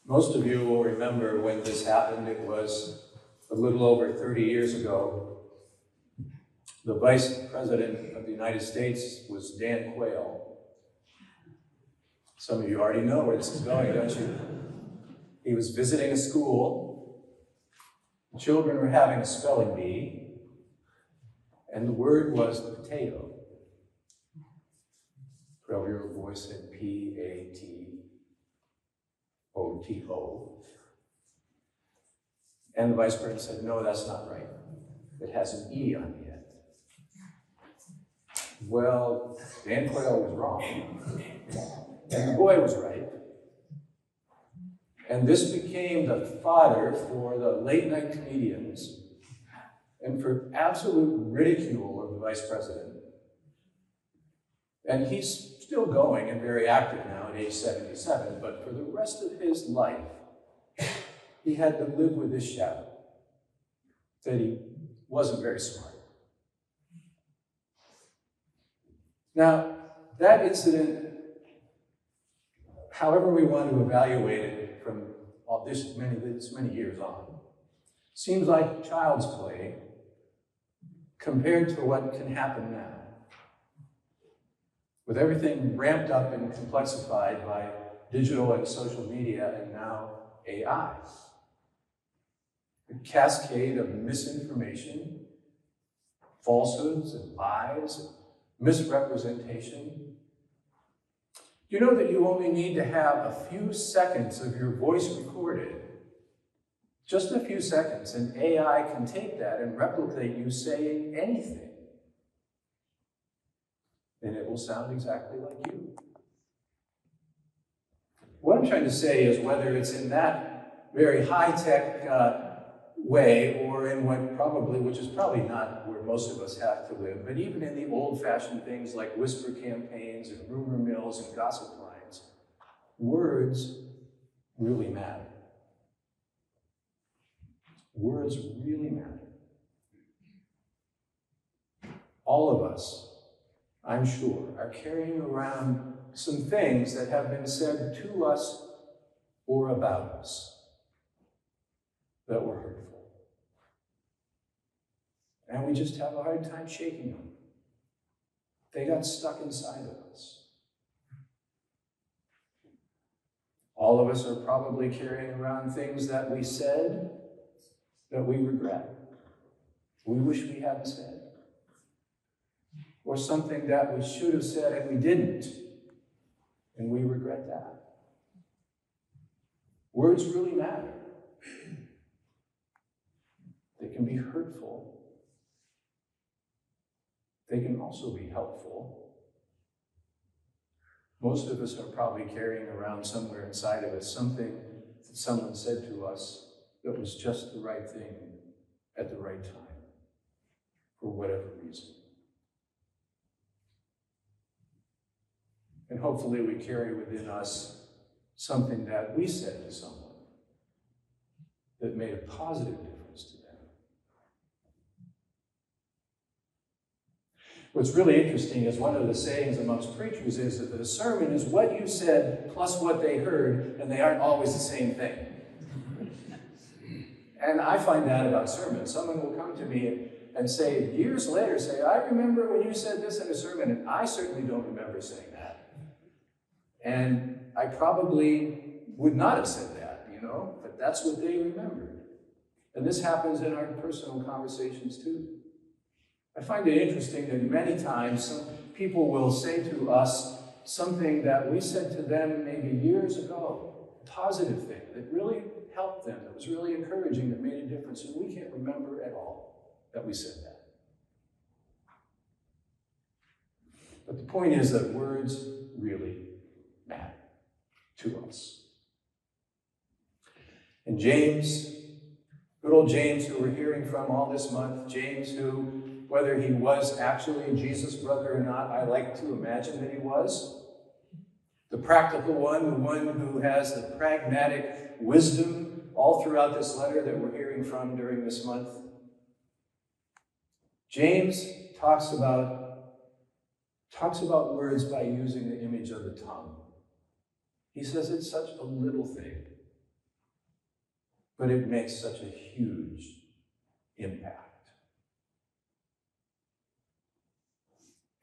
Most of you will remember when this happened. It was a little over 30 years ago. The Vice President of the United States was Dan Quayle. Some of you already know where this is going, don't you? He was visiting a school. Children were having a spelling bee, and the word was potato. 12-year-old boy said P-A-T-O-T-O. And the vice president said, no, that's not right. It has an E on the end. Well, Dan Quayle was wrong. And the boy was right. And this became the fodder for the late-night comedians and for absolute ridicule of the vice president. And he's still going and very active now at age 77, but for the rest of his life, he had to live with this shadow that he wasn't very smart. Now, that incident, however we want to evaluate it from all this many years on, seems like child's play compared to what can happen now. With everything ramped up and complexified by digital and social media and now AI. A cascade of misinformation, falsehoods and lies, and misrepresentation. You know that you only need to have a few seconds of your voice recorded, just a few seconds, and AI can take that and replicate you saying anything. And it will sound exactly like you. What I'm trying to say is whether it's in that very high-tech way or in which is probably not where most of us have to live, but even in the old-fashioned things like whisper campaigns and rumor mills and gossip lines, words really matter. Words really matter. All of us, I'm sure, are carrying around some things that have been said to us or about us that were hurtful. And we just have a hard time shaking them. They got stuck inside of us. All of us are probably carrying around things that we said that we regret. We wish we hadn't said. Or something that we should have said and we didn't, and we regret that. Words really matter. They can be hurtful. They can also be helpful. Most of us are probably carrying around somewhere inside of us something that someone said to us that was just the right thing at the right time, for whatever reason. And hopefully we carry within us something that we said to someone that made a positive difference to them. What's really interesting is one of the sayings amongst preachers is that the sermon is what you said plus what they heard, and they aren't always the same thing. And I find that about sermons. Someone will come to me and say, years later, say, I remember when you said this in a sermon, and I certainly don't remember saying that. And I probably would not have said that, but that's what they remembered. And this happens in our personal conversations too. I find it interesting that many times some people will say to us something that we said to them maybe years ago, a positive thing that really helped them, that was really encouraging, that made a difference, and we can't remember at all that we said that. But the point is that words really matter to us. And James, good old James, who we're hearing from all this month, James who, whether he was actually Jesus' brother or not, I like to imagine that he was. The practical one, the one who has the pragmatic wisdom all throughout this letter that we're hearing from during this month. James talks about words by using the image of the tongue. He says it's such a little thing. but it makes such a huge impact.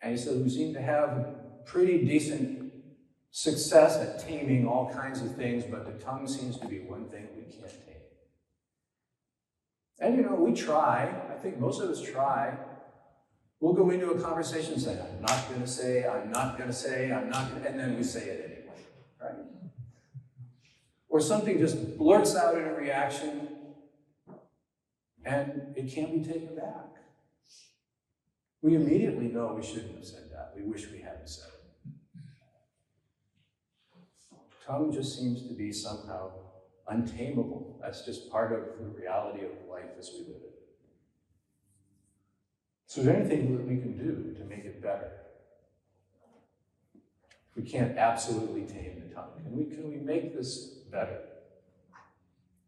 And he said we seem to have pretty decent success at taming all kinds of things, but the tongue seems to be one thing we can't tame. And we try. I think most of us try. We'll go into a conversation saying, I'm not going to say, I'm not going to say, I'm not going to, and then we say it anyway, right? Or something just blurts out in a reaction, and it can't be taken back. We immediately know we shouldn't have said that. We wish we hadn't said it. Tongue just seems to be somehow untamable. That's just part of the reality of life as we live it. So is there anything that we can do to make it better? We can't absolutely tame the tongue. Can we make this better?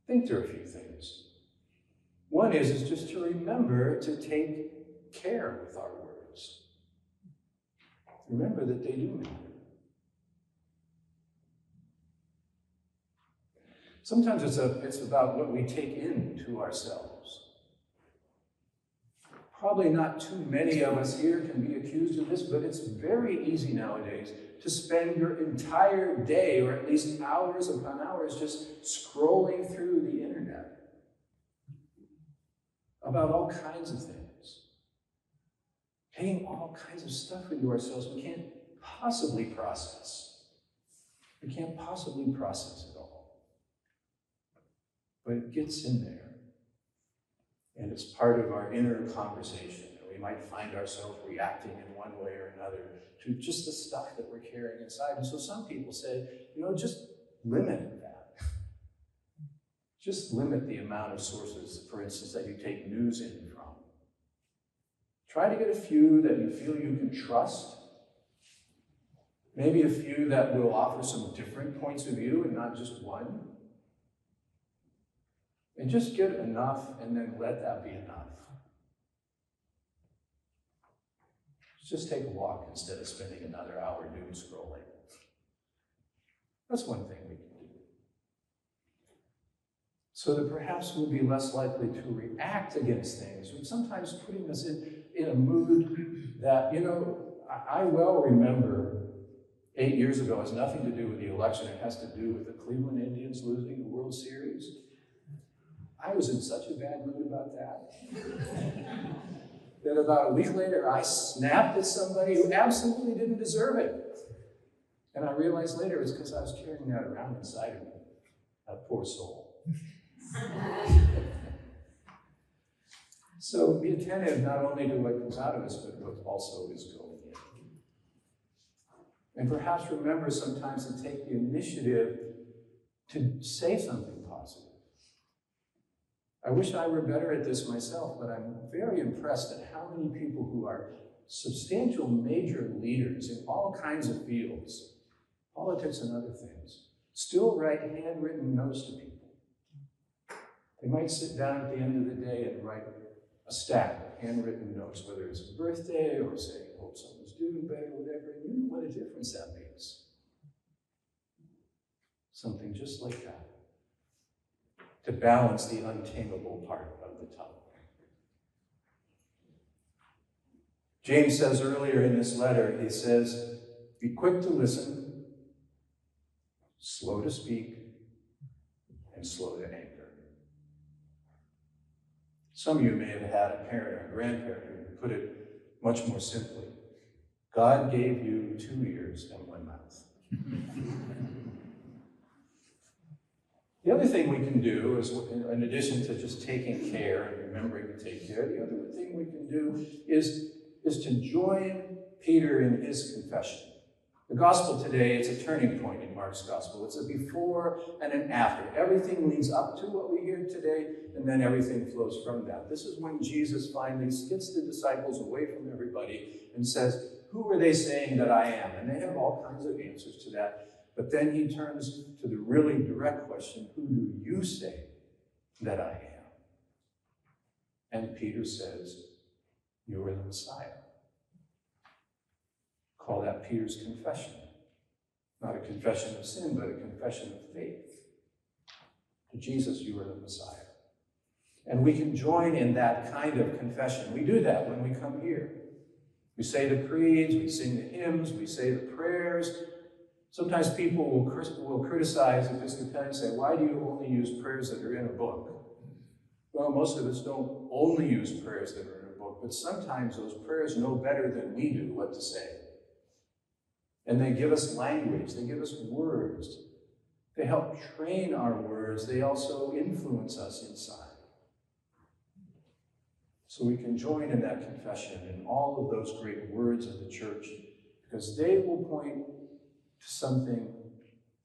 Think through a few things. One is just to remember to take care with our words. Remember that they do matter. Sometimes it's about what we take into ourselves. Probably not too many of us here can be accused of this, but it's very easy nowadays to spend your entire day, or at least hours upon hours, just scrolling through the internet about all kinds of things. Taking all kinds of stuff into ourselves we can't possibly process. We can't possibly process it all. But it gets in there. And it's part of our inner conversation. And we might find ourselves reacting in one way or another to just the stuff that we're carrying inside. And so some people say, just limit that. Just limit the amount of sources, for instance, that you take news in from. Try to get a few that you feel you can trust. Maybe a few that will offer some different points of view and not just one. And just get enough and then let that be enough. Just take a walk instead of spending another hour doom scrolling. That's one thing we can do. So that perhaps we'll be less likely to react against things, and sometimes putting us in a mood that, I well remember 8 years ago, it has nothing to do with the election, it has to do with the Cleveland Indians losing the World Series. I was in such a bad mood about that, that about a week later, I snapped at somebody who absolutely didn't deserve it. And I realized later it was because I was carrying that around inside of me, that poor soul. So be attentive not only to what comes out of us, but what also is going in. And perhaps remember sometimes to take the initiative to say something positive. I wish I were better at this myself, but I'm very impressed at how many people who are substantial major leaders in all kinds of fields, politics and other things, still write handwritten notes to people. They might sit down at the end of the day and write a stack of handwritten notes, whether it's a birthday or saying, hope someone's doing better, whatever, and you know what a difference that makes. Something just like that, to balance the untamable part of the tongue. James says earlier in this letter, he says, be quick to listen, slow to speak, and slow to anger. Some of you may have had a parent or a grandparent who put it much more simply. God gave you 2 ears and 1 mouth. The other thing we can do is, in addition to just taking care and remembering to take care, the other thing we can do is to join Peter in his confession. The gospel today, it's a turning point in Mark's gospel. It's a before and an after. Everything leads up to what we hear today, and then everything flows from that. This is when Jesus finally gets the disciples away from everybody and says, who are they saying that I am? And they have all kinds of answers to that. But then he turns to the really direct question, who do you say that I am? And Peter says, you are the Messiah. Call that Peter's confession. Not a confession of sin, but a confession of faith. Jesus, you are the Messiah. And we can join in that kind of confession. We do that when we come here. We say the creeds, we sing the hymns, we say the prayers. Sometimes people will criticize Episcopalians and say, why do you only use prayers that are in a book? Well, most of us don't only use prayers that are in a book, but sometimes those prayers know better than we do what to say. And they give us language, they give us words. They help train our words, they also influence us inside. So we can join in that confession and all of those great words of the church, because they will point to something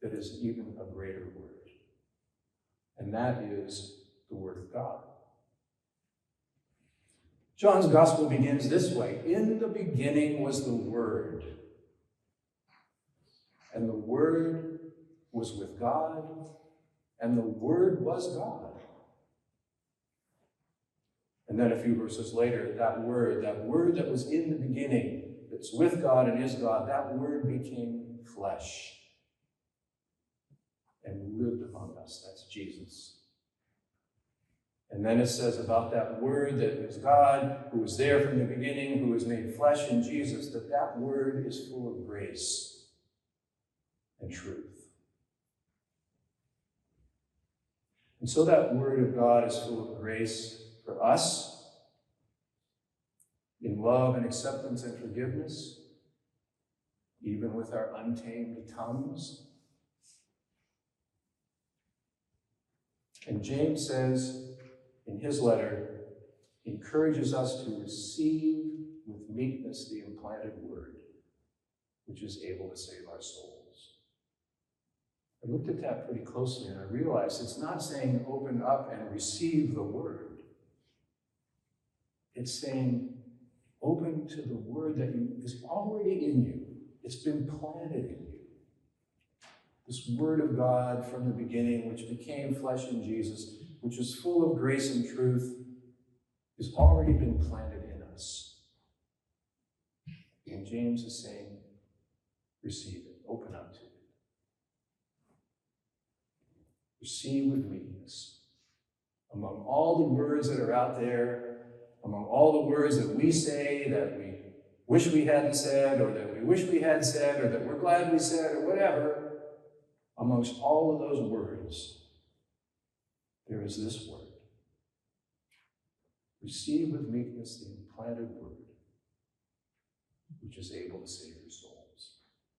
that is even a greater word. And that is the Word of God. John's Gospel begins this way. In the beginning was the Word, and the Word was with God, and the Word was God. And then a few verses later, that word that was in the beginning, that's with God and is God, that Word became flesh and lived among us. That's Jesus. And then it says about that Word that is God, who was there from the beginning, who was made flesh in Jesus, that Word is full of grace and truth. And so that Word of God is full of grace for us in love and acceptance and forgiveness, even with our untamed tongues. And James says in his letter, encourages us to receive with meekness the implanted Word, which is able to save our souls. I looked at that pretty closely and I realized it's not saying open up and receive the Word. It's saying open to the Word that is already in you. It's been planted in you. This Word of God from the beginning, which became flesh in Jesus, which is full of grace and truth, has already been planted in us. And James is saying, receive it, open up to it. Receive with meekness. Among all the words that are out there, among all the words that we say that we wish we hadn't said, or that we wish we had said, or that we're glad we said, or whatever, amongst all of those words, there is this word. Receive with meekness the implanted Word, which is able to save your soul.